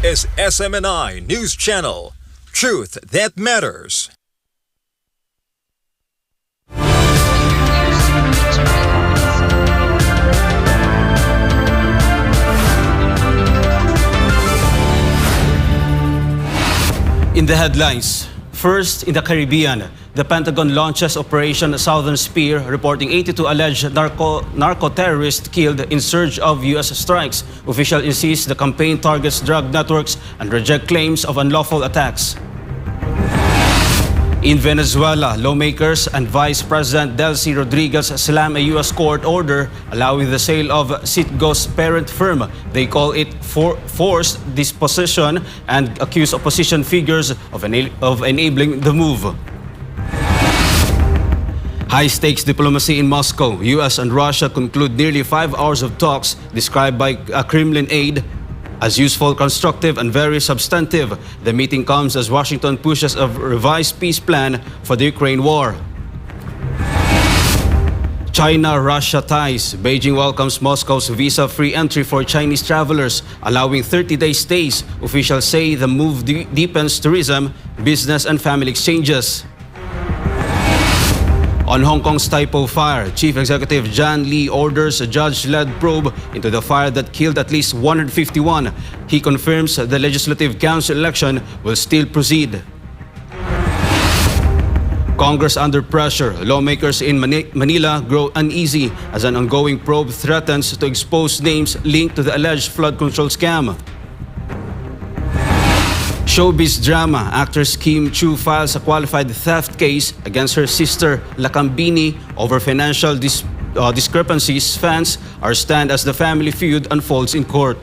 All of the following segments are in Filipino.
is SMNI News Channel. Truth that matters. In the headlines, first in the Caribbean, the Pentagon launches Operation Southern Spear, reporting 82 alleged narco-terrorists killed in surge of U.S. strikes. Officials insist the campaign targets drug networks and reject claims of unlawful attacks. In Venezuela, lawmakers and Vice President Delcy Rodriguez slam a U.S. court order allowing the sale of CITGO's parent firm. They call it forced dispossession and accuse opposition figures of enabling the move. High-stakes diplomacy in Moscow. U.S. and Russia conclude nearly 5 hours of talks described by a Kremlin aide as useful, constructive, and very substantive. The meeting comes as Washington pushes a revised peace plan for the Ukraine war. China-Russia ties. Beijing welcomes Moscow's visa-free entry for Chinese travelers, allowing 30-day stays. Officials say the move deepens tourism, business, and family exchanges. On Hong Kong's Taipo fire, Chief Executive John Lee orders a judge-led probe into the fire that killed at least 151. He confirms the Legislative Council election will still proceed. Congress under pressure. Lawmakers in Manila grow uneasy as an ongoing probe threatens to expose names linked to the alleged flood control scam. Showbiz drama. Actress Chiu files a qualified theft case against her sister Lakambini over financial discrepancies. Fans are stunned as the family feud unfolds in court.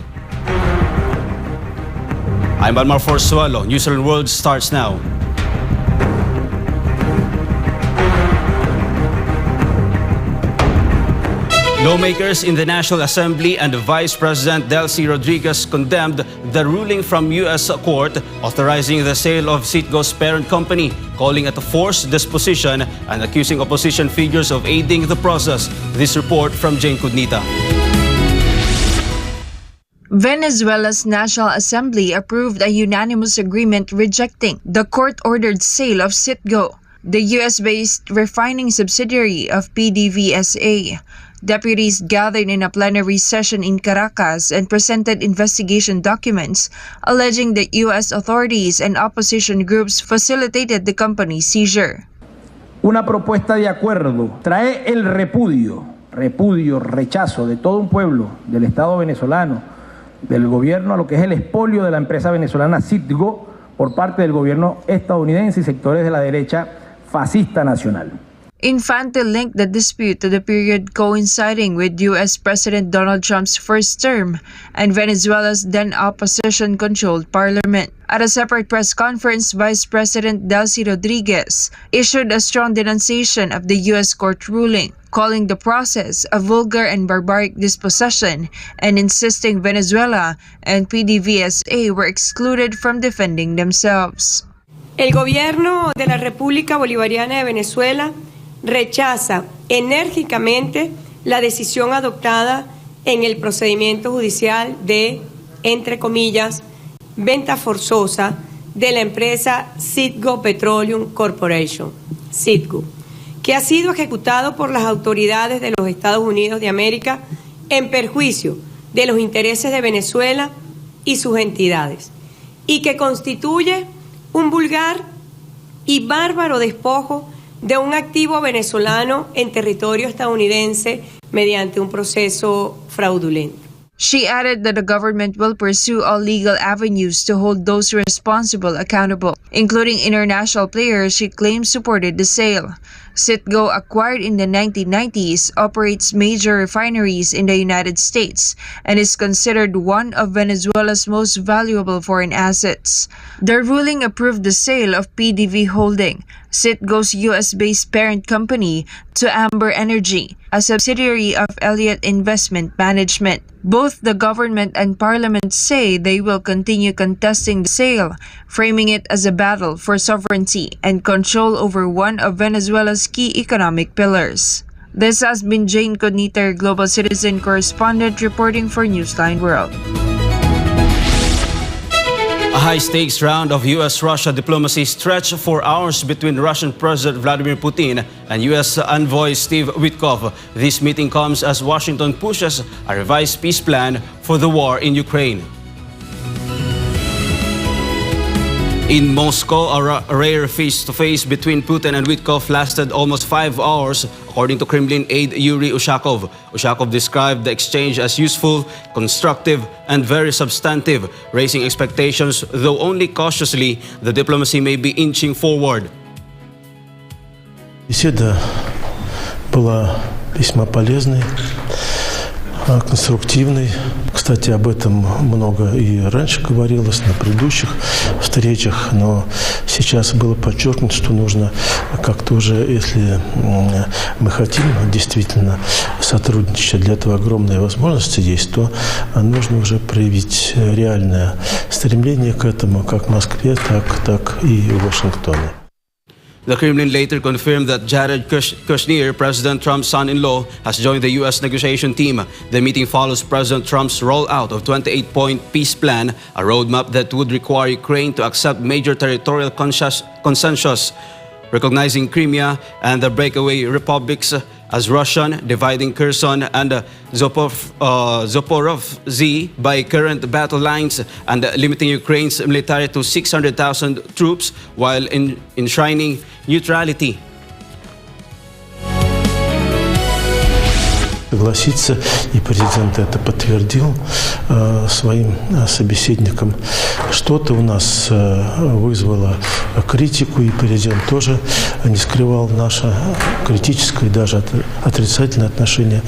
I'm Almar Forsuelo. Newsline World starts now. Lawmakers in the National Assembly and Vice President Delcy Rodriguez condemned the ruling from U.S. court authorizing the sale of CITGO's parent company, calling it a forced disposition and accusing opposition figures of aiding the process. This report from Jane Cudnita. Venezuela's National Assembly approved a unanimous agreement rejecting the court-ordered sale of CITGO, the U.S.-based refining subsidiary of PDVSA. Deputies gathered in a plenary session in Caracas and presented investigation documents alleging that U.S. authorities and opposition groups facilitated the company's seizure. Una propuesta de acuerdo trae el rechazo de todo un pueblo, del Estado venezolano, del gobierno a lo que es el expolio de la empresa venezolana CITGO por parte del gobierno estadounidense y sectores de la derecha fascista nacional. Infante linked the dispute to the period coinciding with U.S. President Donald Trump's first term and Venezuela's then opposition-controlled parliament. At a separate press conference, Vice President Delcy Rodriguez issued a strong denunciation of the U.S. court ruling, calling the process a vulgar and barbaric dispossession and insisting Venezuela and PDVSA were excluded from defending themselves. El gobierno de la República Bolivariana de Venezuela rechaza enérgicamente la decisión adoptada en el procedimiento judicial de, entre comillas, venta forzosa de la empresa CITGO Petroleum Corporation, CITGO, que ha sido ejecutado por las autoridades de los Estados Unidos de América en perjuicio de los intereses de Venezuela y sus entidades, y que constituye un vulgar y bárbaro despojo de un activo venezolano en territorio estadounidense mediante un proceso fraudulento. She added that the government will pursue all legal avenues to hold those responsible accountable, including international players she claims supported the sale. CITGO, acquired in the 1990s, operates major refineries in the United States and is considered one of Venezuela's most valuable foreign assets. The ruling approved the sale of PDV Holding, CITGO's U.S.-based parent company, to Amber Energy, a subsidiary of Elliott Investment Management. Both the government and parliament say they will continue contesting the sale, framing it as a battle for sovereignty and control over one of Venezuela's key economic pillars. This has been Jane Cudnita, Global Citizen Correspondent, reporting for Newsline World. high-stakes round of U.S.-Russia diplomacy stretched for hours between Russian President Vladimir Putin and U.S. envoy Steve Witkoff. This meeting comes as Washington pushes a revised peace plan for the war in Ukraine. In Moscow, a rare face-to-face between Putin and Witkoff lasted almost 5 hours, according to Kremlin aide Yuri Ushakov. Ushakov described the exchange as useful, constructive, and very substantive, raising expectations, though only cautiously, the diplomacy may be inching forward. Беседа была весьма полезной, конструктивной. Кстати, об этом много и раньше говорилось на предыдущих встречах, но сейчас было подчеркнуто, что нужно как-то уже, если мы хотим действительно сотрудничать, для этого огромные возможности есть, то нужно уже проявить реальное стремление к этому как в Москве, так и в Вашингтоне. The Kremlin later confirmed that Jared Kushner, President Trump's son-in-law, has joined the U.S. negotiation team. The meeting follows President Trump's rollout of 28-point peace plan, a roadmap that would require Ukraine to accept major territorial consensus, recognizing Crimea and the breakaway republics as Russian, dividing Kherson and Zaporozhye by current battle lines, and limiting Ukraine's military to 600,000 troops while enshrining neutrality. Согласиться, и президент это подтвердил своим собеседникам. Что-то у нас вызвало критику, и президент тоже не скрывал наше критическое, даже отрицательное отношение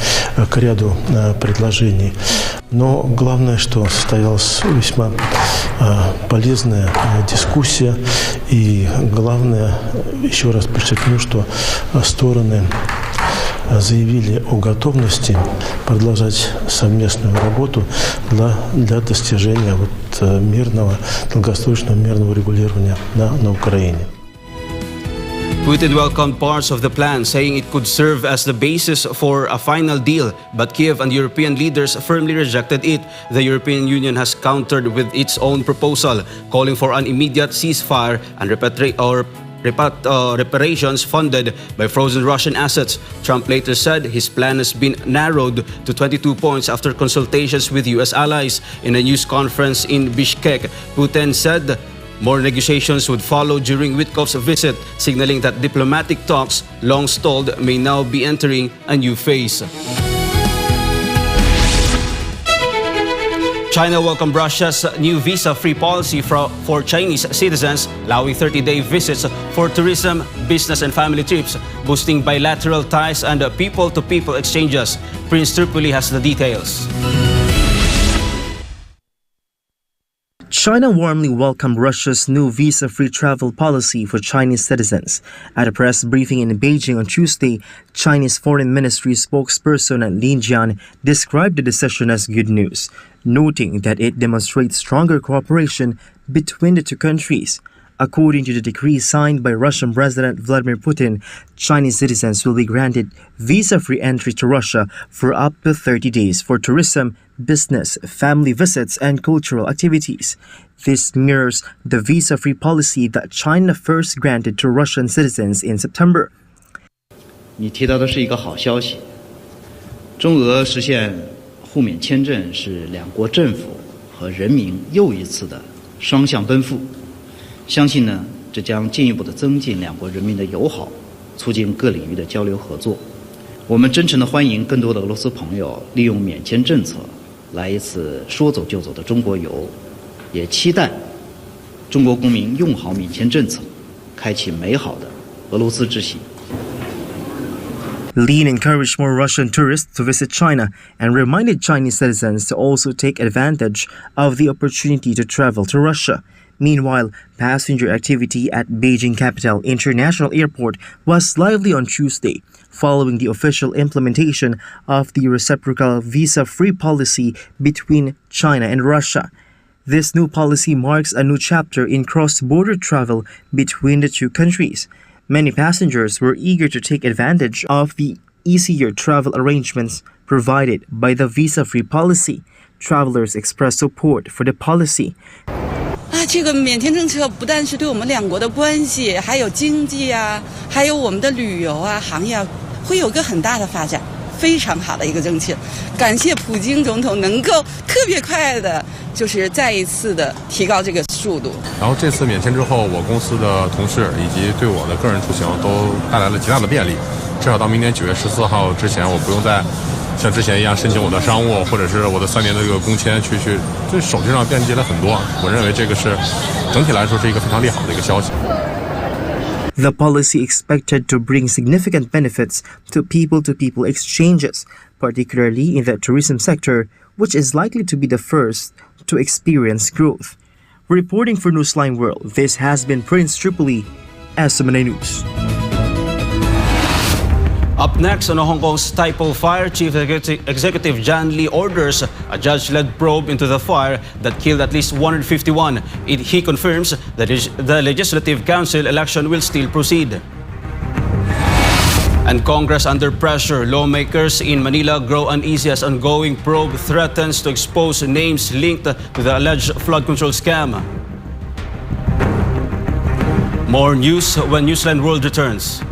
к ряду предложений. Но главное, что состоялась весьма полезная дискуссия, и главное, еще раз подчеркну, что стороны заявили о готовности продолжать совместную работу для достижения мирного, долгосрочного мирного регулирования на Украине. Putin welcomed parts of the plan, saying it could serve as the basis for a final deal, but Kiev and European leaders firmly rejected it. The European Union has countered with its own proposal, calling for an immediate ceasefire and reparations funded by frozen Russian assets. Trump later said his plan has been narrowed to 22 points after consultations with U.S. allies. In a news conference in Bishkek, Putin said more negotiations would follow during Witkoff's visit, signaling that diplomatic talks, long stalled, may now be entering a new phase. China welcomed Russia's new visa-free policy for Chinese citizens, allowing 30-day visits for tourism, business and family trips, boosting bilateral ties and people-to-people exchanges. Prince Tripoli has the details. China warmly welcomed Russia's new visa-free travel policy for Chinese citizens. At a press briefing in Beijing on Tuesday, Chinese Foreign Ministry spokesperson Lin Jian described the decision as good news, noting that it demonstrates stronger cooperation between the two countries. According to the decree signed by Russian President Vladimir Putin, Chinese citizens will be granted visa-free entry to Russia for up to 30 days for tourism, business, family visits, and cultural activities. This mirrors the visa-free policy that China first granted to Russian citizens in September. 你提到的是一个好消息，中俄实现互免签证是两国政府和人民又一次的双向奔赴。相信呢，这将进一步的增进两国人民的友好，促进各领域的交流合作。我们真诚的欢迎更多的俄罗斯朋友利用免签政策来一次说走就走的中国游，也期待中国公民用好免签政策，开启美好的俄罗斯之行。 Lin encouraged more Russian tourists to visit China and reminded Chinese citizens to also take advantage of the opportunity to travel to Russia. Meanwhile, passenger activity at Beijing Capital International Airport was lively on Tuesday, following the official implementation of the reciprocal visa-free policy between China and Russia. This new policy marks a new chapter in cross-border travel between the two countries. Many passengers were eager to take advantage of the easier travel arrangements provided by the visa-free policy. Travelers expressed support for the policy. 这个免签政策不但是对我们两国的关系，还有经济啊，还有我们的旅游啊、行业啊，会有个很大的发展，非常好的一个政策。感谢普京总统能够特别快的，就是再一次的提高这个速度。然后这次免签之后，我公司的同事以及对我的个人出行都带来了极大的便利。至少到明年9月14号之前，我不用再像之前一样申请我的商务或者是我的3年的这个工签去，这手续上便捷了很多。我认为这个是整体来说是一个非常利好的一个消息。The policy expected to bring significant benefits to people-to-people exchanges, particularly in the tourism sector, which is likely to be the first to experience growth. Reporting for Newsline World, this has been Prince Tripoli, SMNA News. Up next on Hong Kong's Taipo Fire, Chief Executive John Lee orders a judge-led probe into the fire that killed at least 151. He confirms that the Legislative Council election will still proceed. And Congress under pressure. Lawmakers in Manila grow uneasy as ongoing probe threatens to expose names linked to the alleged flood control scam. More news when Newsline World returns.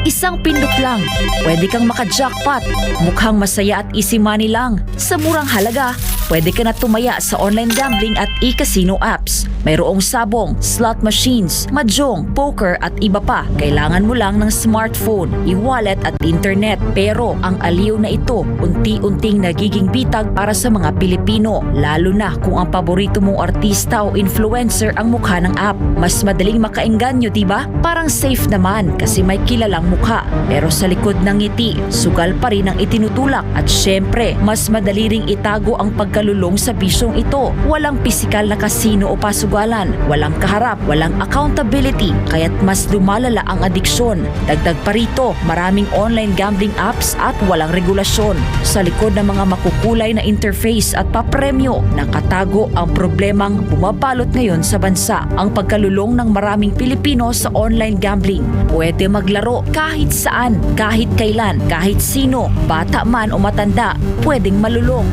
Isang pindot lang, pwede kang maka-jackpot. Mukhang masaya at easy money lang. Sa murang halaga, pwede ka na tumaya sa online gambling at e-casino apps. Mayroong sabong, slot machines, mahjong, poker at iba pa. Kailangan mo lang ng smartphone, e-wallet at internet. Pero ang aliw na ito, unti-unting nagiging bitag para sa mga Pilipino. Lalo na kung ang paborito mong artista o influencer ang mukha ng app. Mas madaling makaengganyo, diba? Parang safe naman kasi may kilalang mukha. Pero sa likod ng ngiti, sugal pa rin ang itinutulak. At syempre, mas madali ring itago ang pagkalulong sa bisyong ito. Walang pisikal na kasino o pasugalan, walang kaharap, walang accountability, kaya't mas lumalala ang adiksyon. Dagdag pa rito, maraming online gambling apps at walang regulasyon. Sa likod ng mga makukulay na interface at papremyo, nakatago ang problemang bumabalot ngayon sa bansa. Ang pagkalulong ng maraming Pilipino sa online gambling. Pwede maglaro kahit saan, kahit kailan, kahit sino, bata man o matanda, pwedeng malulong.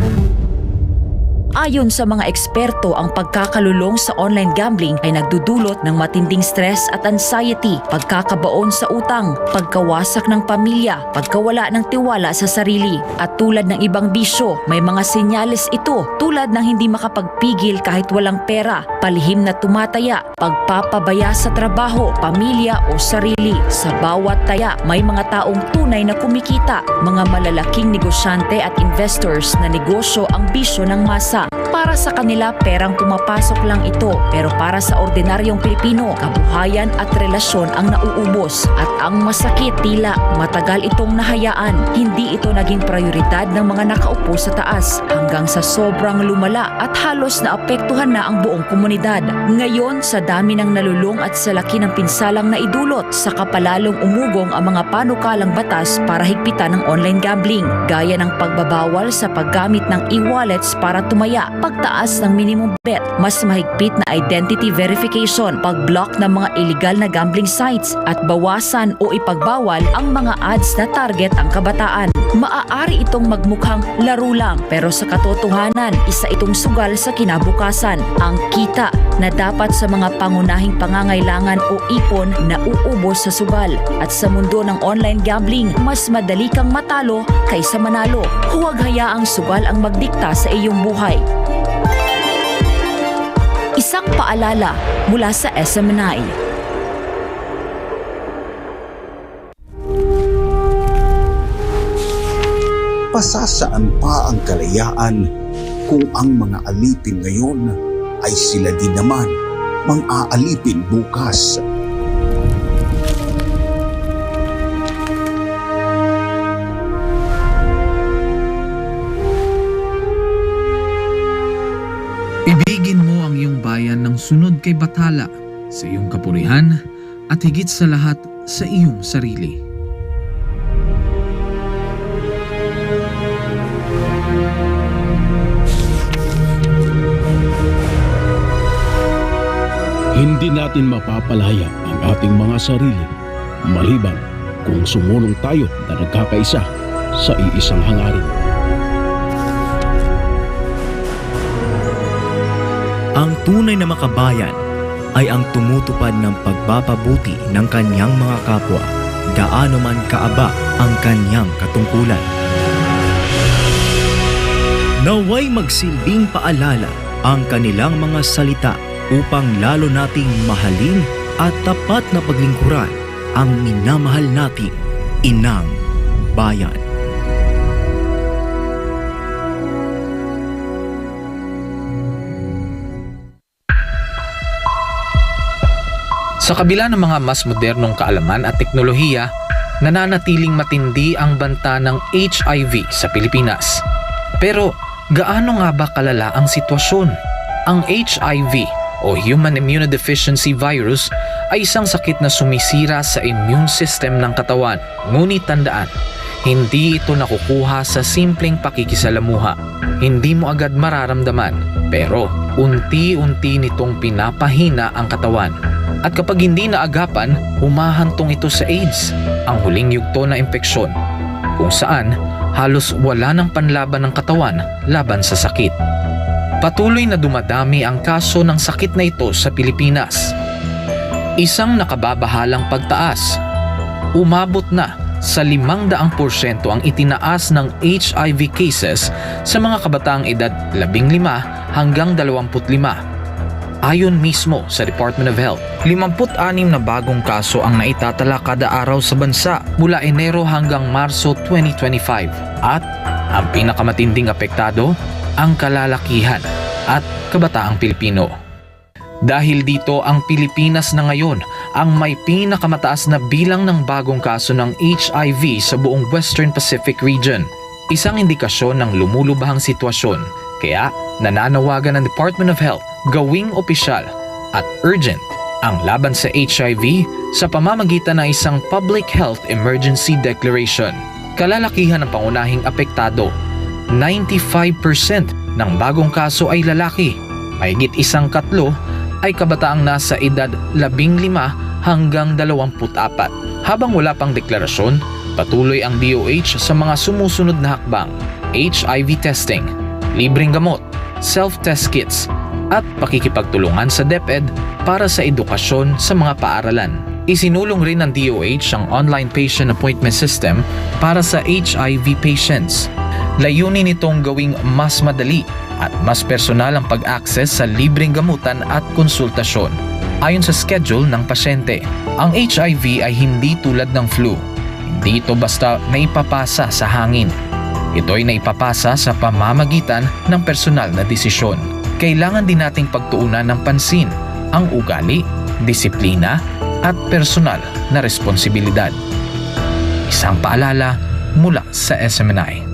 Ayon sa mga eksperto, ang pagkakalulong sa online gambling ay nagdudulot ng matinding stress at anxiety, pagkakabaon sa utang, pagkawasak ng pamilya, pagkawala ng tiwala sa sarili. At tulad ng ibang bisyo, may mga senyales ito tulad ng hindi makapagpigil kahit walang pera, palihim na tumataya, pagpapabaya sa trabaho, pamilya o sarili. Sa bawat taya, may mga taong tunay na kumikita, mga malalaking negosyante at investors na negosyo ang bisyo ng masa. Para sa kanila, perang pumapasok lang ito. Pero para sa ordinaryong Pilipino, kabuhayan at relasyon ang nauubos. At ang masakit, tila matagal itong nahayaan. Hindi ito naging prioridad ng mga nakaupo sa taas hanggang sa sobrang lumala at halos naapektuhan na ang buong komunidad. Ngayon, sa dami ng nalulung at sa laki ng pinsalang naidulot, sa kapalalong umugong ang mga panukalang batas para higpitan ng online gambling, gaya ng pagbabawal sa paggamit ng e-wallets para tumaya, pagtaas ng minimum bet, mas mahigpit na identity verification, pag-block ng mga illegal na gambling sites, at bawasan o ipagbawal ang mga ads na target ang kabataan. Maaari itong magmukhang laro lang, pero sa katotohanan, isa itong sugal sa kinabukasan. Ang kita na dapat sa mga pangunahing pangangailangan o ipon na uubos sa sugal. At sa mundo ng online gambling, mas madali kang matalo kaysa manalo. Huwag hayaang sugal ang magdikta sa iyong buhay. Isang paalala mula sa SMNI. Pasasaan pa ang kalayaan kung ang mga alipin ngayon ay sila din naman mang-aalipin bukas. Ibigin mo ang iyong bayan ng sunod kay Bathala, sa iyong kapurihan at higit sa lahat sa iyong sarili. Hindi natin mapapalaya ang ating mga sarili maliban kung sumulong tayo na nagkakaisa sa iisang hangarin. Ang tunay na makabayan ay ang tumutupad ng pagpapabuti ng kanyang mga kapwa, gaano man kaaba ang kanyang katungkulan. Naway magsilbing paalala ang kanilang mga salita upang lalo nating mahalin at tapat na paglingkuran ang minamahal nating inang bayan. Sa kabila ng mga mas modernong kaalaman at teknolohiya, nananatiling matindi ang banta ng HIV sa Pilipinas. Pero gaano nga ba kalala ang sitwasyon? Ang HIV o Human Immunodeficiency Virus ay isang sakit na sumisira sa immune system ng katawan. Ngunit tandaan, hindi ito nakukuha sa simpleng pakikisalamuha. Hindi mo agad mararamdaman, pero unti-unti nitong pinapahina ang katawan. At kapag hindi naagapan, humahantong ito sa AIDS, ang huling yugto na impeksyon, kung saan halos wala ng panlaban ng katawan laban sa sakit. Patuloy na dumadami ang kaso ng sakit na ito sa Pilipinas. Isang nakababahalang pagtaas. Umabot na sa 500% ang itinaas ng HIV cases sa mga kabataang edad 15 hanggang 25. Ayon mismo sa Department of Health, 56 na bagong kaso ang naitatala kada araw sa bansa mula Enero hanggang Marso 2025. At ang pinakamatinding apektado, ang kalalakihan at kabataang Pilipino. Dahil dito, ang Pilipinas na ngayon ang may pinakamataas na bilang ng bagong kaso ng HIV sa buong Western Pacific region. Isang indikasyon ng lumulubahang sitwasyon. Kaya nananawagan ng Department of Health gawing opisyal at urgent ang laban sa HIV sa pamamagitan ng isang Public Health Emergency Declaration. Kalalakihan ng pangunahing apektado, 95% ng bagong kaso ay lalaki. Mahigit 1/4 ay kabataang nasa edad 15 hanggang 24. Habang wala pang deklarasyon, patuloy ang DOH sa mga sumusunod na hakbang: HIV testing, libreng gamot, self-test kits, at pakikipagtulungan sa DepEd para sa edukasyon sa mga paaralan. Isinulong rin ng DOH ang online patient appointment system para sa HIV patients. Layunin nitong gawing mas madali at mas personal ang pag-access sa libreng gamutan at konsultasyon. Ayon sa schedule ng pasyente, ang HIV ay hindi tulad ng flu. Hindi ito basta naipapasa sa hangin. Ito ay naipapasa sa pamamagitan ng personal na desisyon. Kailangan din nating pagtuunan ng pansin ang ugali, disiplina, at personal na responsibilidad. Isang paalala mula sa SMNI.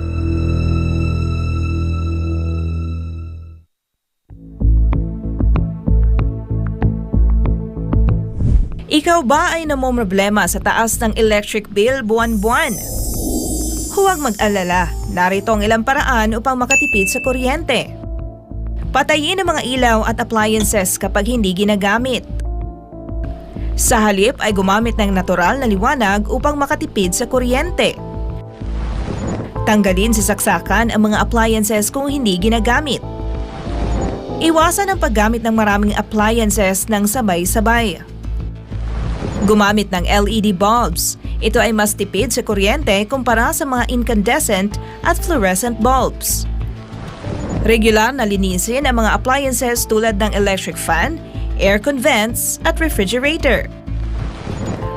Ikaw ba ay namomroblema sa taas ng electric bill buwan-buwan? Huwag mag-alala, narito ang ilang paraan upang makatipid sa kuryente. Patayin ang mga ilaw at appliances kapag hindi ginagamit. Sa halip ay gumamit ng natural na liwanag upang makatipid sa kuryente. Tanggalin sa saksakan ang mga appliances kung hindi ginagamit. Iwasan ang paggamit ng maraming appliances ng sabay-sabay. Gumamit ng LED bulbs. Ito ay mas tipid sa kuryente kumpara sa mga incandescent at fluorescent bulbs. Regular na linisin ang mga appliances tulad ng electric fan, aircon vents at refrigerator.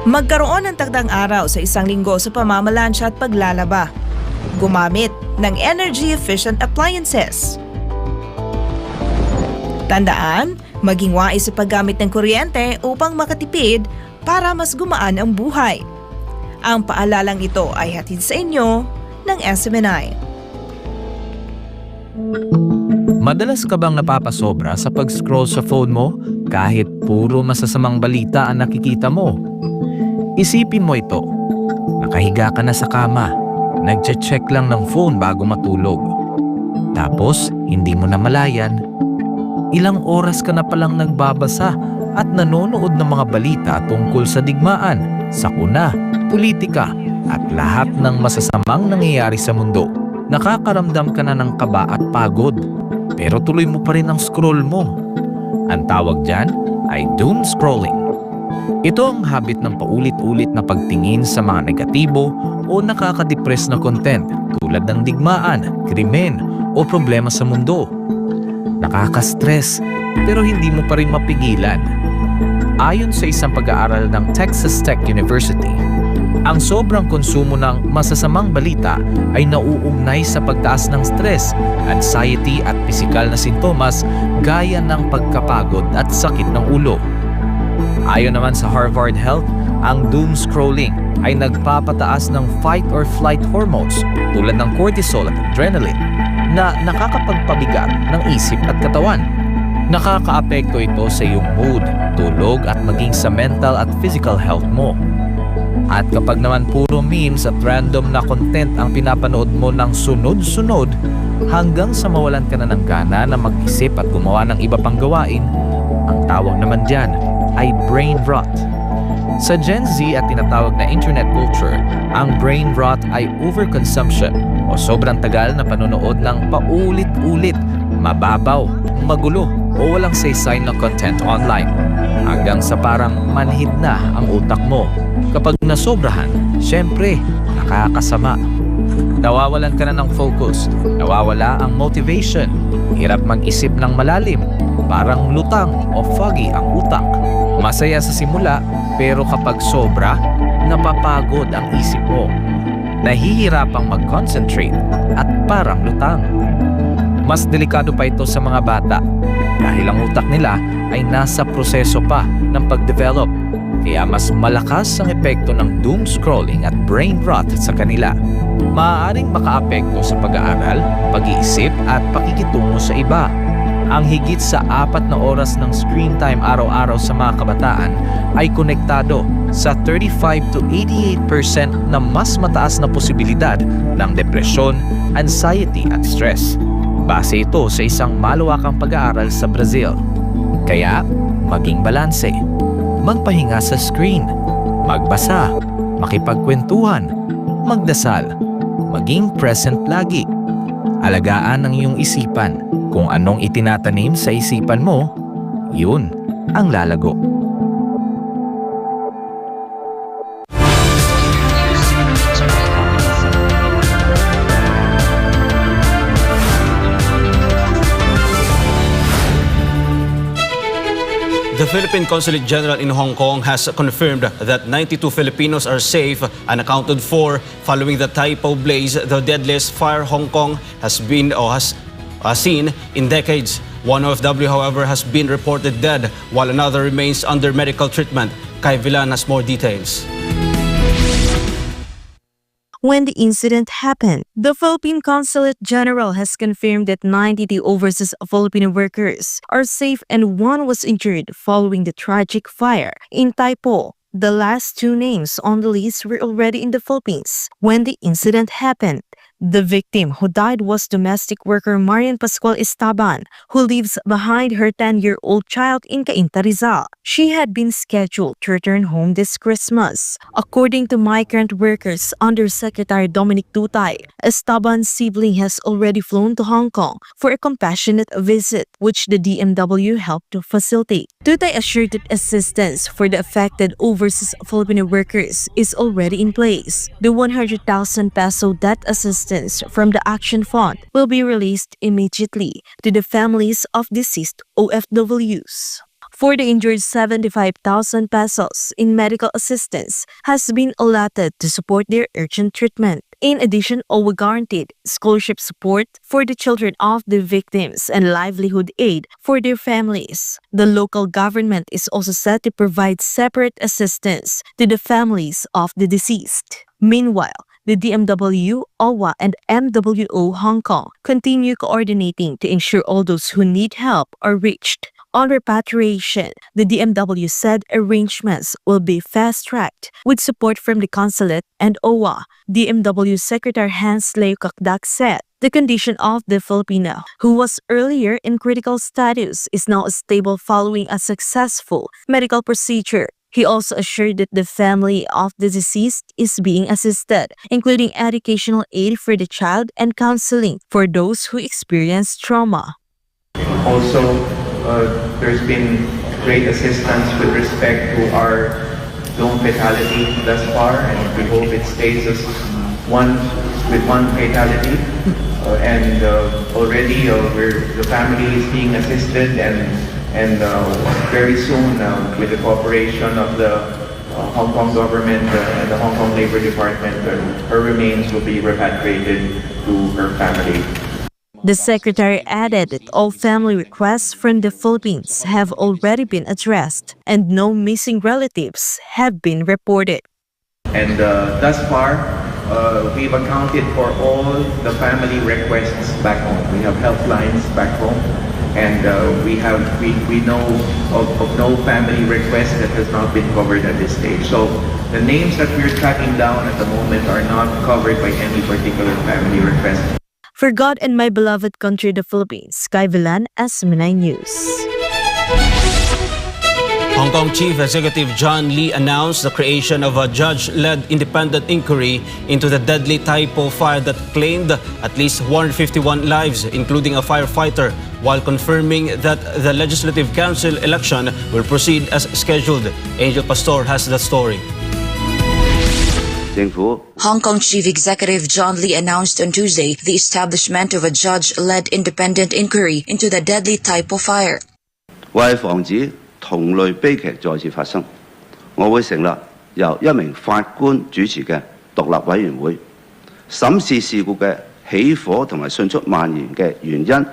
Magkaroon ng takdang araw sa isang linggo sa pamamalansya at paglalaba. Gumamit ng energy-efficient appliances. Tandaan, maging wais sa paggamit ng kuryente upang makatipid para mas gumaan ang buhay. Ang paalalang ito ay hatid sa inyo ng SMNI. Madalas ka bang napapasobra sa pag-scroll sa phone mo kahit puro masasamang balita ang nakikita mo? Isipin mo ito. Nakahiga ka na sa kama, nagche-check lang ng phone bago matulog. Tapos, hindi mo na malayan, ilang oras ka na palang nagbabasa at nanonood ng mga balita tungkol sa digmaan, sakuna, politika at lahat ng masasamang nangyayari sa mundo. Nakakaramdam ka na ng kaba at pagod, pero tuloy mo pa rin ang scroll mo. Ang tawag dyan ay doom scrolling. Ito ang habit ng paulit-ulit na pagtingin sa mga negatibo o nakakadepress na content tulad ng digmaan, krimen o problema sa mundo. Nakaka-stress pero hindi mo pa rin mapigilan. Ayon sa isang pag-aaral ng Texas Tech University, ang sobrang konsumo ng masasamang balita ay nauugnay sa pagtaas ng stress, anxiety at pisikal na sintomas gaya ng pagkapagod at sakit ng ulo. Ayon naman sa Harvard Health, ang doom scrolling ay nagpapataas ng fight or flight hormones tulad ng cortisol at adrenaline na nakakapagpabigat ng isip at katawan. Nakakaapekto ito sa iyong mood, tulog at maging sa mental at physical health mo. At kapag naman puro memes at random na content ang pinapanood mo ng sunod-sunod hanggang sa mawalan ka na ng gana na mag-isip at gumawa ng iba pang gawain, ang tawag naman dyan ay brain rot. Sa Gen Z at tinatawag na internet culture, ang brain rot ay overconsumption o sobrang tagal na panonood ng paulit-ulit, mababaw, magulo o walang saysay na content online hanggang sa parang manhid na ang utak mo. Kapag nasobrahan, syempre, nakakasama. Nawawalan ka na ng focus, nawawala ang motivation, hirap mag-isip ng malalim, parang lutang o foggy ang utak. Masaya sa simula, pero kapag sobra, napapagod ang isip mo. Nahihirapang mag-concentrate at parang lutang. Mas delikado pa ito sa mga bata dahil ang utak nila ay nasa proseso pa ng pag-develop. Kaya mas malakas ang epekto ng doom scrolling at brain rot sa kanila. Maaaring makaapekto sa pag-aaral, pag-iisip at pakikitungo sa iba. Ang higit sa 4 na oras ng screen time araw-araw sa mga kabataan ay konektado sa 35 to 88% na mas mataas na posibilidad ng depresyon, anxiety at stress. Base ito sa isang malawakang pag-aaral sa Brazil. Kaya, maging balanse. Magpahinga sa screen, magbasa, makipagkwentuhan, magdasal, maging present lagi. Alagaan ang iyong isipan. Kung anong itinatanim sa isipan mo, yun ang lalago. The Philippine Consulate General in Hong Kong has confirmed that 92 Filipinos are safe and accounted for following the Taipo blaze, the deadliest fire Hong Kong has seen in decades. One OFW, however, has been reported dead, while another remains under medical treatment. Kai Villan has more details. When the incident happened, the Philippine Consulate General has confirmed that 92 overseas Filipino workers are safe and one was injured following the tragic fire in Taipo. The last 2 names on the list were already in the Philippines when the incident happened. The victim who died was domestic worker Marian Pascual Estaban, who leaves behind her 10-year-old child in Cainta, Rizal. She had been scheduled to return home this Christmas. According to Migrant Workers Undersecretary Dominic Tutay, Estaban's sibling has already flown to Hong Kong for a compassionate visit, which the DMW helped to facilitate. Tutay assured that assistance for the affected overseas Filipino workers is already in place. The 100,000 peso debt assistance from the Action Fund will be released immediately to the families of deceased OFWs. For the injured, 75,000 pesos in medical assistance has been allotted to support their urgent treatment. In addition, OWA guaranteed scholarship support for the children of the victims and livelihood aid for their families. The local government is also set to provide separate assistance to the families of the deceased. Meanwhile, the DMW, OWA, and MWO Hong Kong continue coordinating to ensure all those who need help are reached. On repatriation, the DMW said arrangements will be fast-tracked with support from the consulate and OWA. DMW Secretary Hans Leo Kakdak said The condition of the Filipino, who was earlier in critical status, is now stable following a successful medical procedure. He also assured that the family of the deceased is being assisted, including educational aid for the child and counseling for those who experience trauma. Also, there's been great assistance with respect to our lone fatality thus far, and we hope it stays as one fatality. Already the family is being assisted, and very soon, with the cooperation of the Hong Kong government and the Hong Kong Labor Department, her remains will be repatriated to her family. The secretary added that all family requests from the Philippines have already been addressed and no missing relatives have been reported. And thus far, we've accounted for all the family requests back home. We have helplines back home, and we know of no family request that has not been covered at this stage. So the names that we're tracking down at the moment are not covered by any particular family request. For God and my beloved country, the Philippines, Sky Villan, SMNI News. Hong Kong Chief Executive John Lee announced the creation of a judge-led independent inquiry into the deadly Taipo fire that claimed at least 151 lives, including a firefighter, while confirming that the Legislative Council election will proceed as scheduled. Angel Pastor has the story. Hong Kong Chief Executive John Lee announced on Tuesday the establishment of a judge-led independent inquiry into the deadly Taipo fire. 為防止同類悲劇再次發生，我會成立由一名法官主持嘅獨立委員會，審視事故嘅起火同埋迅速蔓延嘅原因。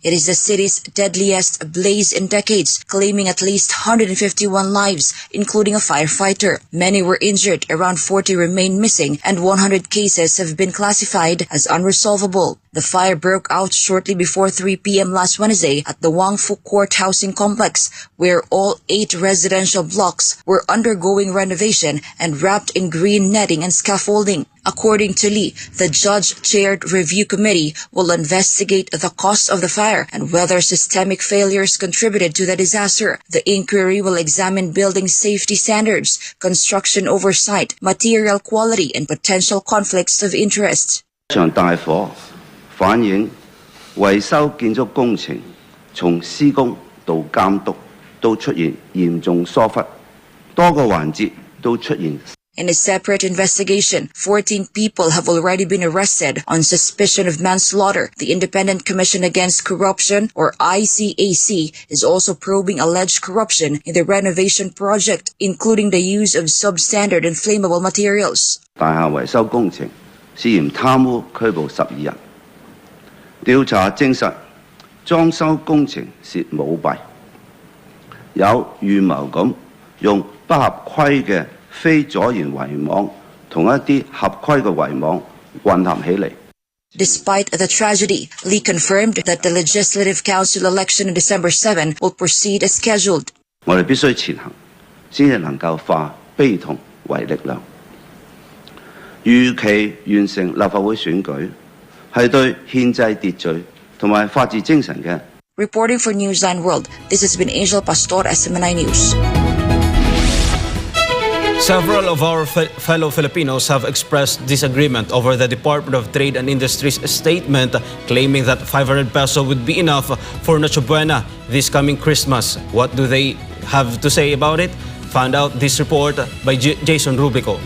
It is the city's deadliest blaze in decades, claiming at least 151 lives, including a firefighter. Many were injured, around 40 remain missing, and 100 cases have been classified as unresolvable. The fire broke out shortly before 3 p.m. last Wednesday at the Wang Fu Court housing complex, where all 8 residential blocks were undergoing renovation and wrapped in green netting and scaffolding. According to Lee, the judge-chaired review committee will investigate the cause of the fire and whether systemic failures contributed to the disaster. The inquiry will examine building safety standards, construction oversight, material quality, and potential conflicts of interest. 場大火反映維修建築工程從施工到監督都出現嚴重疏忽，多個環節都出現。 In a separate investigation, 14 people have already been arrested on suspicion of manslaughter. The Independent Commission Against Corruption, or ICAC, is also probing alleged corruption in the renovation project, including the use of substandard and flammable materials. 大廈維修工程涉嫌貪污拘捕12人，調查證實裝修工程涉舞弊，有預謀咁用不合規嘅 非阻延圍網同一啲合規嘅圍網混合起嚟。 Despite the tragedy, Lee confirmed that the Legislative Council election on December 7 will proceed as scheduled. 我哋必須前行，先至能夠化悲痛為力量。如期完成立法會選舉，係對憲制秩序同埋法治精神嘅。 Reporting for Newsline World, this has been Angel Pastor, SMNI News. Several of our fellow Filipinos have expressed disagreement over the Department of Trade and Industry's statement claiming that 500 peso would be enough for Noche Buena this coming Christmas. What do they have to say about it? Find out this report by Jason Rubico.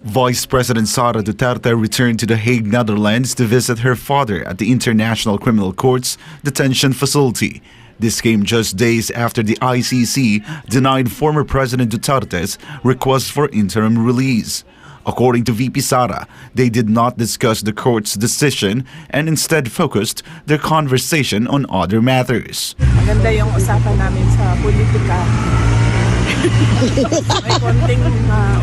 Vice President Sara Duterte returned to The Hague, Netherlands to visit her father at the International Criminal Court's detention facility. This came just days after the ICC denied former President Duterte's request for interim release. According to VP Sara, they did not discuss the court's decision and instead focused their conversation on other matters. Maganda yung usapan namin sa politika. May konting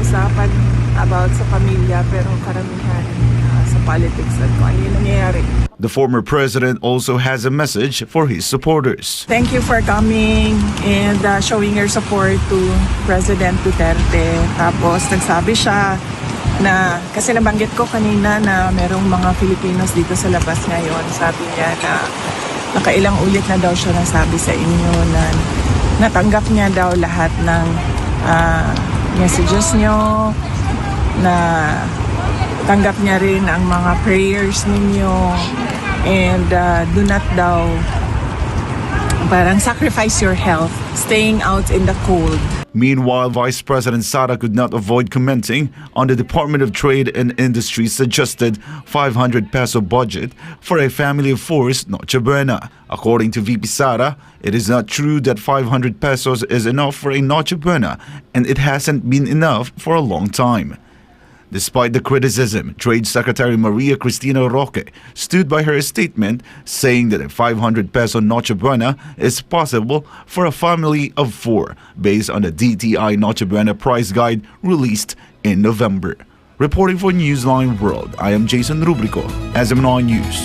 usapan about sa pamilya pero karamihan sa politics at kung ano yung nangyayari. The former president also has a message for his supporters. Thank you for coming and showing your support to President Duterte. Tapos nagsabi siya na, kasi nabanggit ko kanina na merong mga Filipinos dito sa labas ngayon. Sabi niya na nakailang ulit na daw siya nasabi sa inyo na natanggap niya daw lahat ng messages nyo, na tanggap niya rin ang mga prayers ninyo, and do not daw parang sacrifice your health staying out in the cold. Meanwhile, Vice President Sara could not avoid commenting on the Department of Trade and Industry's suggested 500 peso budget for a family of four Noche Buena. According to VP Sara, it is not true that 500 pesos is enough for a Noche Buena, and it hasn't been enough for a long time. Despite the criticism, Trade Secretary Maria Cristina Roque stood by her statement, saying that a 500 peso Noche Buena is possible for a family of four, based on the DTI Noche Buena price guide released in November. Reporting for Newsline World, I am Jason Rubrico, SM9 News.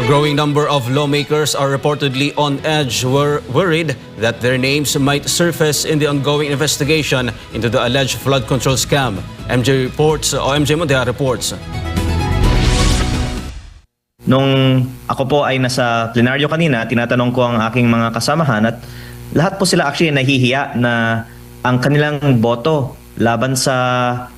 A growing number of lawmakers are reportedly on edge, worried that their names might surface in the ongoing investigation into the alleged flood control scam. MJ Montea reports. Nung ako po ay nasa plenaryo kanina, tinatanong ko ang aking mga kasamahan at lahat po sila actually nahihiya na ang kanilang boto laban sa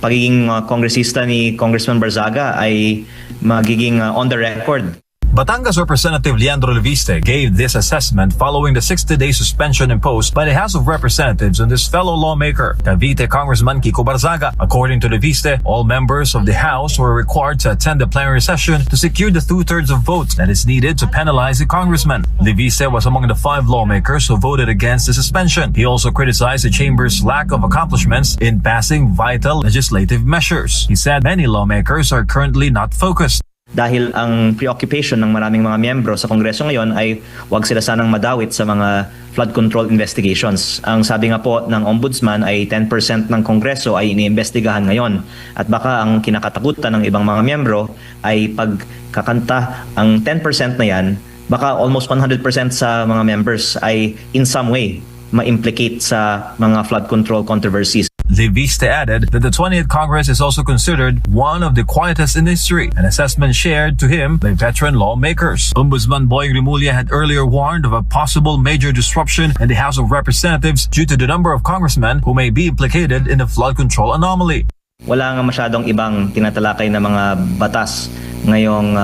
pagiging kongresista ni Congressman Barzaga ay magiging on the record. Batangas Representative Leandro Leviste gave this assessment following the 60-day suspension imposed by the House of Representatives on this fellow lawmaker, Cavite Congressman Kiko Barzaga. According to Leviste, all members of the House were required to attend the plenary session to secure the 2/3 of votes that is needed to penalize the congressman. Leviste was among the 5 lawmakers who voted against the suspension. He also criticized the chamber's lack of accomplishments in passing vital legislative measures. He said many lawmakers are currently not focused. Dahil ang preoccupation ng maraming mga miyembro sa Kongreso ngayon ay wag sila sanang madawit sa mga flood control investigations. Ang sabi nga po ng Ombudsman ay 10% ng Kongreso ay iniimbestigahan ngayon. At baka ang kinakatakutan ng ibang mga miyembro ay pagkakanta ang 10% na yan, baka almost 100% sa mga members ay in some way ma-implicate sa mga flood control controversies. Leviste added that the 20th Congress is also considered one of the quietest in history, an assessment shared to him by veteran lawmakers. Ombudsman Boying Rimulya had earlier warned of a possible major disruption in the House of Representatives due to the number of congressmen who may be implicated in the flood control anomaly. Wala nga masyadong ibang tinatalakay na mga batas ngayong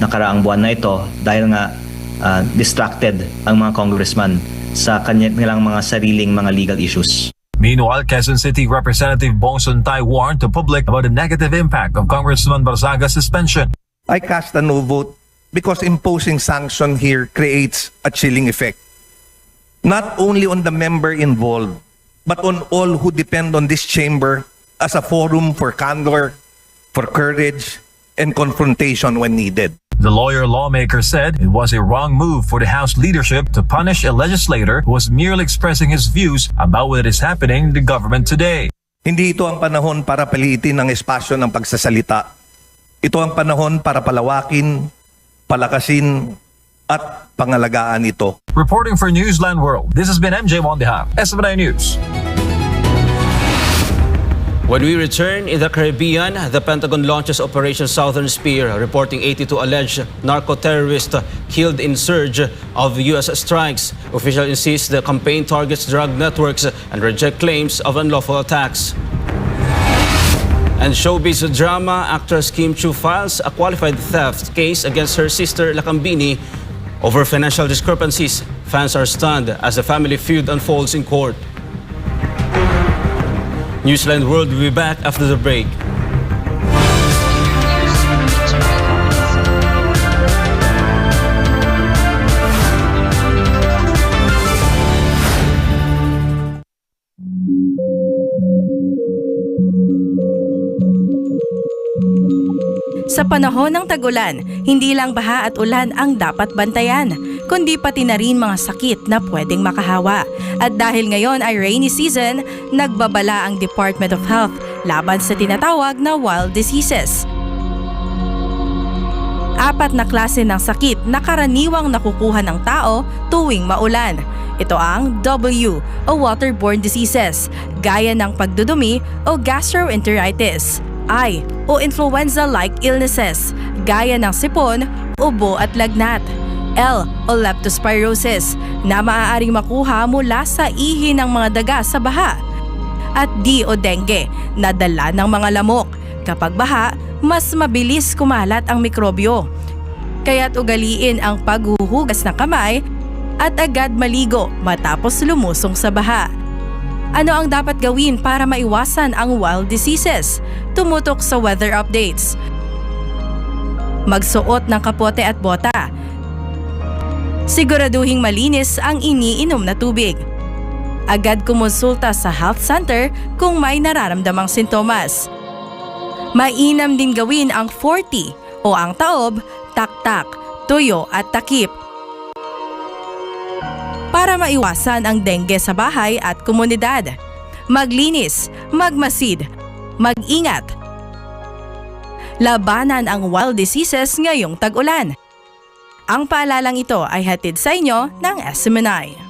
nakaraang buwan na ito dahil nga distracted ang mga congressman sa kanilang mga sariling mga legal issues. Meanwhile, Quezon City Representative Bong Suntay warned the public about the negative impact of Congressman Barzaga's suspension. I cast a no vote because imposing sanction here creates a chilling effect. Not only on the member involved, but on all who depend on this chamber as a forum for candor, for courage, and confrontation when needed. The lawmaker said it was a wrong move for the House leadership to punish a legislator who was merely expressing his views about what is happening in the government today. Hindi ito ang panahon para paliitin ang espasyo ng pagsasalita. Ito ang panahon para palawakin, palakasin, at pangalagaan ito. Reporting for Newsline World, this has been MJ Mondeja, SM9 News. When we return, in the Caribbean, the Pentagon launches Operation Southern Spear, reporting 82 alleged narcoterrorists killed in surge of U.S. strikes. Officials insist the campaign targets drug networks and reject claims of unlawful attacks. And showbiz drama actress Chiu files a qualified theft case against her sister Lakambini over financial discrepancies. Fans are stunned as the family feud unfolds in court. Newsline World will be back after the break. Sa panahon ng tag-ulan, hindi lang baha at ulan ang dapat bantayan, kundi pati na rin mga sakit na pwedeng makahawa. At dahil ngayon ay rainy season, nagbabala ang Department of Health laban sa tinatawag na wild diseases. 4 na klase ng sakit na karaniwang nakukuha ng tao tuwing maulan. Ito ang W o waterborne diseases, gaya ng pagdudumi o gastroenteritis, eye o influenza-like illnesses gaya ng sipon, ubo at lagnat, L o leptospirosis na maaaring makuha mula sa ihi ng mga daga sa baha, at D o dengue na dala ng mga lamok. Kapag baha, mas mabilis kumalat ang mikrobyo. Kaya't ugaliin ang paghuhugas ng kamay at agad maligo matapos lumusong sa baha. Ano ang dapat gawin para maiwasan ang wild diseases? Tumutok sa weather updates. Magsuot ng kapote at bota. Siguraduhing malinis ang iniinom na tubig. Agad kumonsulta sa health center kung may nararamdamang sintomas. Mainam din gawin ang 40 o ang taob, taktak, tuyo at takip para maiwasan ang dengue sa bahay at komunidad. Maglinis, magmasid, mag-ingat. Labanan ang wild diseases ngayong tag-ulan. Ang paalalang ito ay hatid sa inyo ng SMNI.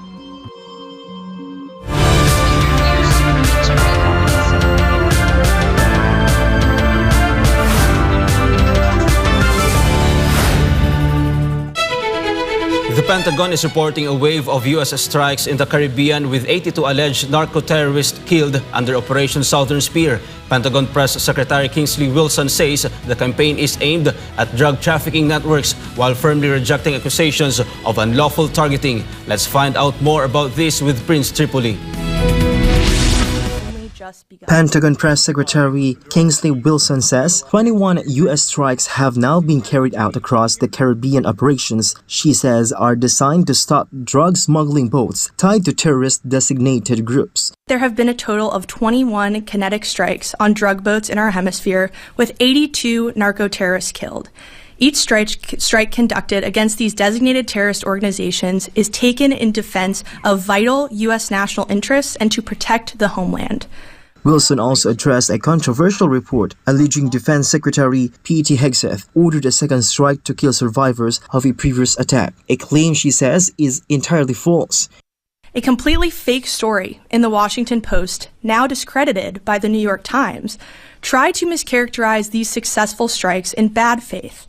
The Pentagon is reporting a wave of U.S. strikes in the Caribbean with 82 alleged narco-terrorists killed under Operation Southern Spear. Pentagon Press Secretary Kingsley Wilson says the campaign is aimed at drug trafficking networks while firmly rejecting accusations of unlawful targeting. Let's find out more about this with Prince Tripoli. Pentagon Press Secretary Kingsley Wilson says 21 U.S. strikes have now been carried out across the Caribbean. Operations, she says, are designed to stop drug smuggling boats tied to terrorist-designated groups. There have been a total of 21 kinetic strikes on drug boats in our hemisphere, with 82 narco-terrorists killed. Each strike conducted against these designated terrorist organizations is taken in defense of vital U.S. national interests and to protect the homeland. Wilson also addressed a controversial report alleging Defense Secretary Pete Hegseth ordered a second strike to kill survivors of a previous attack, a claim she says is entirely false. A completely fake story in the Washington Post, now discredited by the New York Times, tried to mischaracterize these successful strikes in bad faith.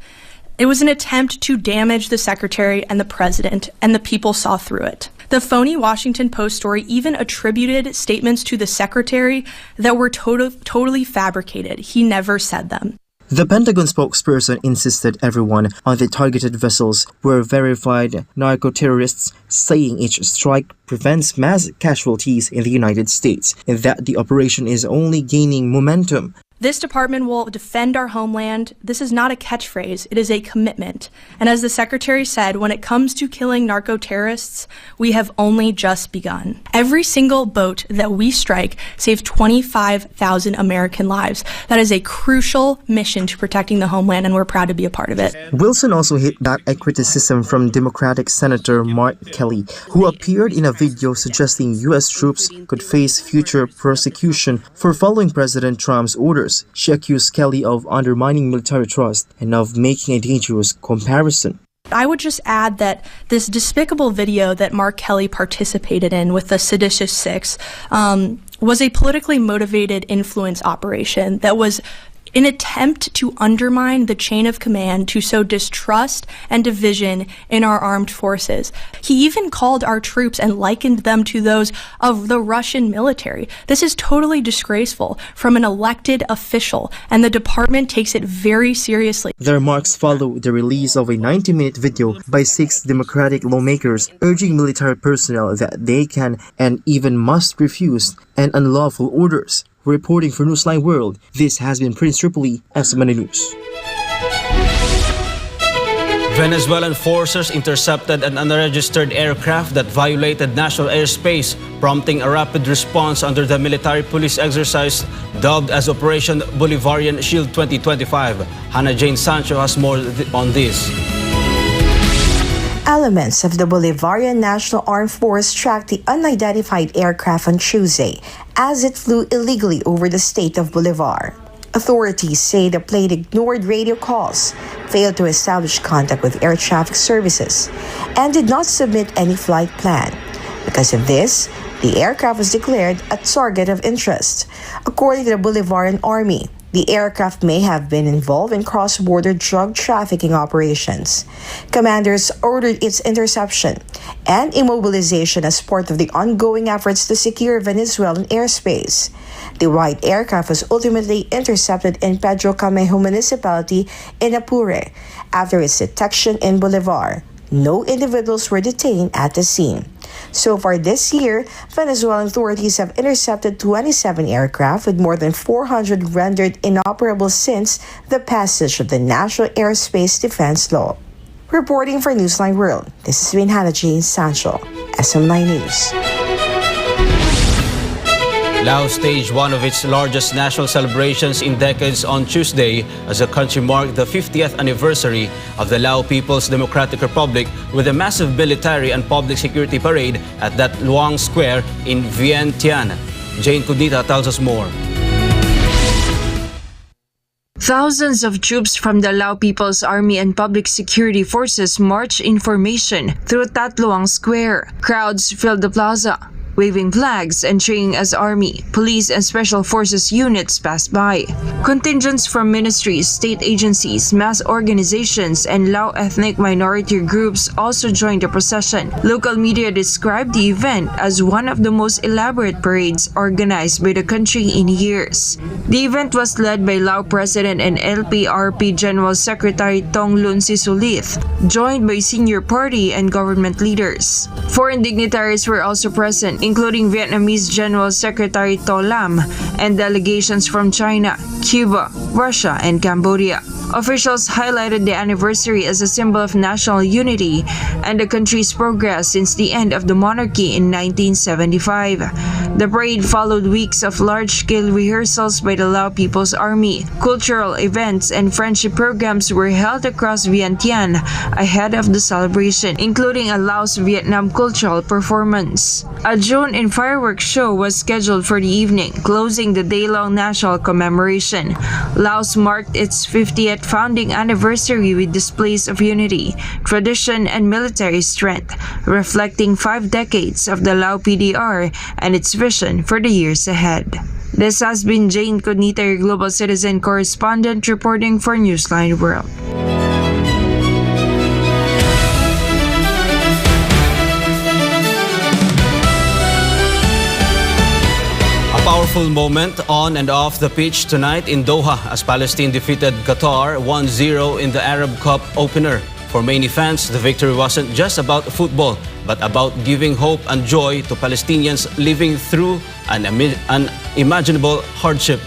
It was an attempt to damage the secretary and the president, and the people saw through it. The phony Washington Post story even attributed statements to the secretary that were totally fabricated. He never said them. The Pentagon spokesperson insisted everyone on the targeted vessels were verified narco-terrorists, saying each strike prevents mass casualties in the United States and that the operation is only gaining momentum. This department will defend our homeland. This is not a catchphrase, it is a commitment. And as the secretary said, when it comes to killing narco-terrorists, we have only just begun. Every single boat that we strike saves 25,000 American lives. That is a crucial mission to protecting the homeland, and we're proud to be a part of it. Wilson also hit back at criticism from Democratic Senator Mark Kelly, who appeared in a video suggesting U.S. troops could face future prosecution for following President Trump's orders. She accused Kelly of undermining military trust and of making a dangerous comparison. I would just add that this despicable video that Mark Kelly participated in with the Seditious Six was a politically motivated influence operation that was an attempt to undermine the chain of command, to sow distrust and division in our armed forces. He even called our troops and likened them to those of the Russian military. This is totally disgraceful from an elected official, and the department takes it very seriously. The remarks follow the release of a 90-minute video by 6 Democratic lawmakers urging military personnel that they can and even must refuse an unlawful orders. Reporting for Newsline World, this has been Prince Tripoli, SMNI News. Venezuelan forces intercepted an unregistered aircraft that violated national airspace, prompting a rapid response under the military police exercise dubbed as Operation Bolivarian Shield 2025. Hannah Jane Sancho has more on this. Elements of the Bolivarian National Armed Force tracked the unidentified aircraft on Tuesday as it flew illegally over the state of Bolivar. Authorities say the plane ignored radio calls, failed to establish contact with air traffic services, and did not submit any flight plan. Because of this, The aircraft was declared a target of interest. According to the Bolivarian Army, the aircraft may have been involved in cross-border drug trafficking operations. Commanders ordered its interception and immobilization as part of the ongoing efforts to secure Venezuelan airspace. The white aircraft was ultimately intercepted in Pedro Camejo municipality in Apure after its detection in Bolivar. No individuals were detained at the scene. So far this year, Venezuelan authorities have intercepted 27 aircraft with more than 400 rendered inoperable since the passage of the National Airspace Defense Law. Reporting for Newsline World, this has been Hannah Jane Sancho, SM9 News. Laos staged one of its largest national celebrations in decades on Tuesday as the country marked the 50th anniversary of the Lao People's Democratic Republic with a massive military and public security parade at that Luang Square in Vientiane. Jane Cudita tells us more. Thousands of troops from the Lao People's Army and Public Security Forces marched in formation through Tat Luang Square. Crowds filled the plaza, waving flags and cheering as army, police, and special forces units passed by. Contingents from ministries, state agencies, mass organizations, and Lao ethnic minority groups also joined the procession. Local media described the event as one of the most elaborate parades organized by the country in years. The event was led by Lao President and LPRP General Secretary Tonglun Sisulith, joined by senior party and government leaders. Foreign dignitaries were also present, including Vietnamese General Secretary To Lam and delegations from China, Cuba, Russia, and Cambodia. Officials highlighted the anniversary as a symbol of national unity and the country's progress since the end of the monarchy in 1975. The parade followed weeks of large-scale rehearsals by the Lao People's Army. Cultural events and friendship programs were held across Vientiane ahead of the celebration, including a Laos-Vietnam cultural performance. A drone and fireworks show was scheduled for the evening, closing the day-long national commemoration. Laos marked its 50th founding anniversary with displays of unity, tradition, and military strength, reflecting 5 decades of the Lao PDR and its vision for the years ahead. This has been Jane Cudita, your Global Citizen correspondent, reporting for Newsline World. Powerful moment on and off the pitch tonight in Doha as Palestine defeated Qatar 1-0 in the Arab Cup opener. For many fans, the victory wasn't just about football, but about giving hope and joy to Palestinians living through an unimaginable hardship.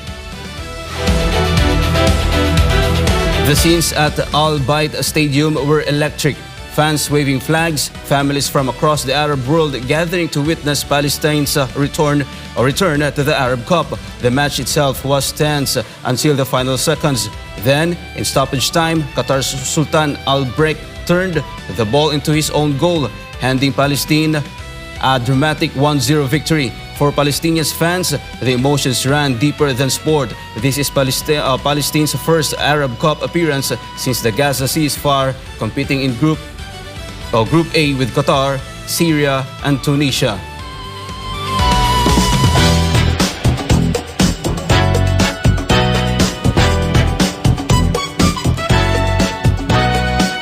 The scenes at Al Bayt Stadium were electric. Fans waving flags, families from across the Arab world gathering to witness Palestine's return to the Arab Cup. The match itself was tense until the final seconds. Then, in stoppage time, Qatar's Sultan Al Break turned the ball into his own goal, handing Palestine a dramatic 1-0 victory. For Palestinian fans, the emotions ran deeper than sport. This is Palestine's first Arab Cup appearance since the Gaza ceasefire, competing in Group A with Qatar, Syria, and Tunisia.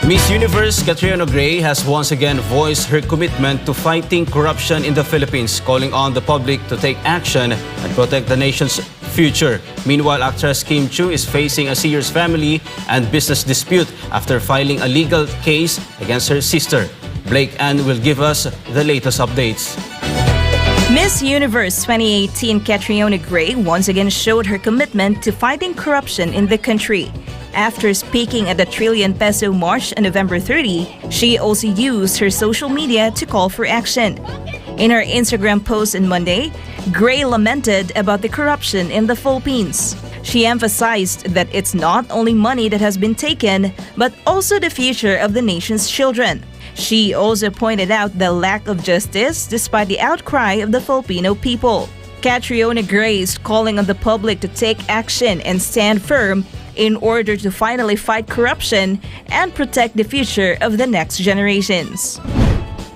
Miss Universe Catriona Gray has once again voiced her commitment to fighting corruption in the Philippines, calling on the public to take action and protect the nation's future. Meanwhile, actress Chiu is facing a serious family and business dispute after filing a legal case against her sister. Blake Ann will give us the latest updates. Miss Universe 2018 Catriona Gray once again showed her commitment to fighting corruption in the country. After speaking at the Trillion Peso March on November 30, she also used her social media to call for action. In her Instagram post on Monday, Gray lamented about the corruption in the Philippines. She emphasized that it's not only money that has been taken, but also the future of the nation's children. She also pointed out the lack of justice despite the outcry of the Filipino people. Catriona Gray is calling on the public to take action and stand firm in order to finally fight corruption and protect the future of the next generations.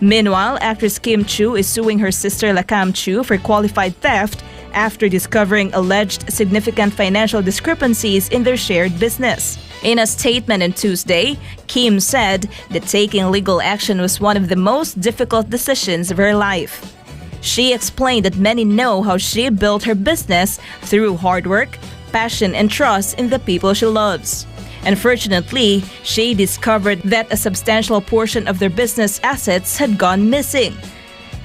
Meanwhile, actress Chiu is suing her sister Chiu for qualified theft after discovering alleged significant financial discrepancies in their shared business. In a statement on Tuesday, Kim said that taking legal action was one of the most difficult decisions of her life. She explained that many know how she built her business through hard work, passion, and trust in the people she loves. Unfortunately, she discovered that a substantial portion of their business assets had gone missing.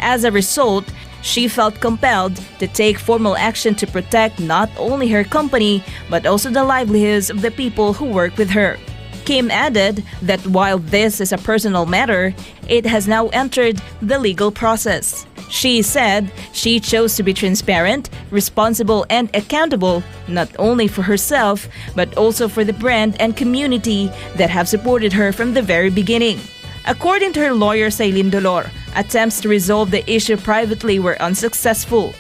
As a result, she felt compelled to take formal action to protect not only her company, but also the livelihoods of the people who work with her. Kim added that while this is a personal matter, it has now entered the legal process. She said she chose to be transparent, responsible, and accountable not only for herself, but also for the brand and community that have supported her from the very beginning. According to her lawyer, Sailin Dolor, attempts to resolve the issue privately were unsuccessful.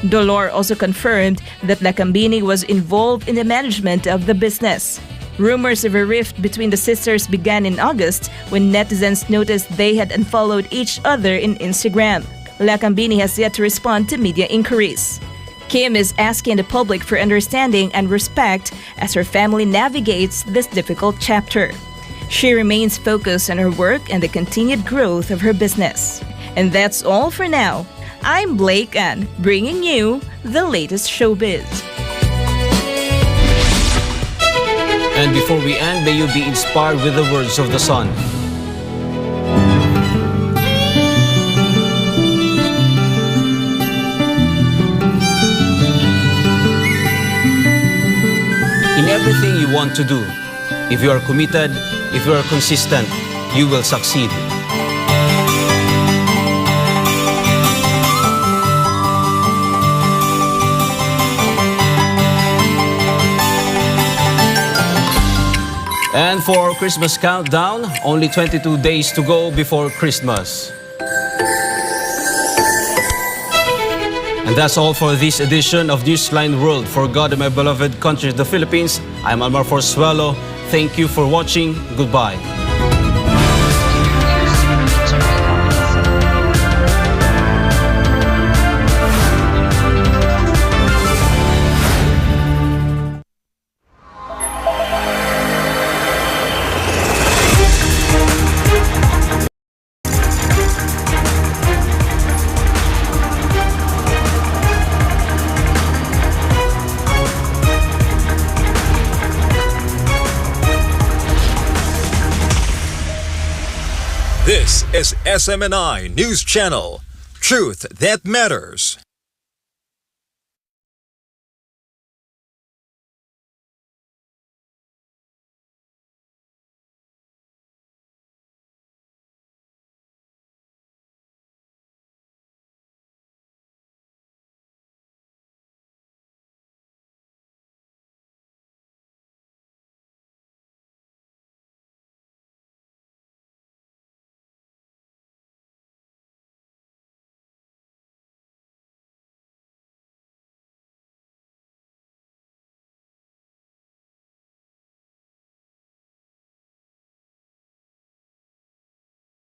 Dolor also confirmed that Lakambini was involved in the management of the business. Rumors of a rift between the sisters began in August when netizens noticed they had unfollowed each other in Instagram. Lakambini has yet to respond to media inquiries. Kim is asking the public for understanding and respect as her family navigates this difficult chapter. She remains focused on her work and the continued growth of her business. And that's all for now. I'm Blake Ann, bringing you the latest showbiz. And before we end, may you be inspired with the words of the sun. In everything you want to do, if you are committed, if you are consistent, you will succeed. And for our Christmas countdown, only 22 days to go before Christmas. And that's all for this edition of Newsline World. For God and my beloved country, the Philippines, I'm Almar Forsuelo. Thank you for watching. Goodbye. This is SMNI News Channel. Truth that matters.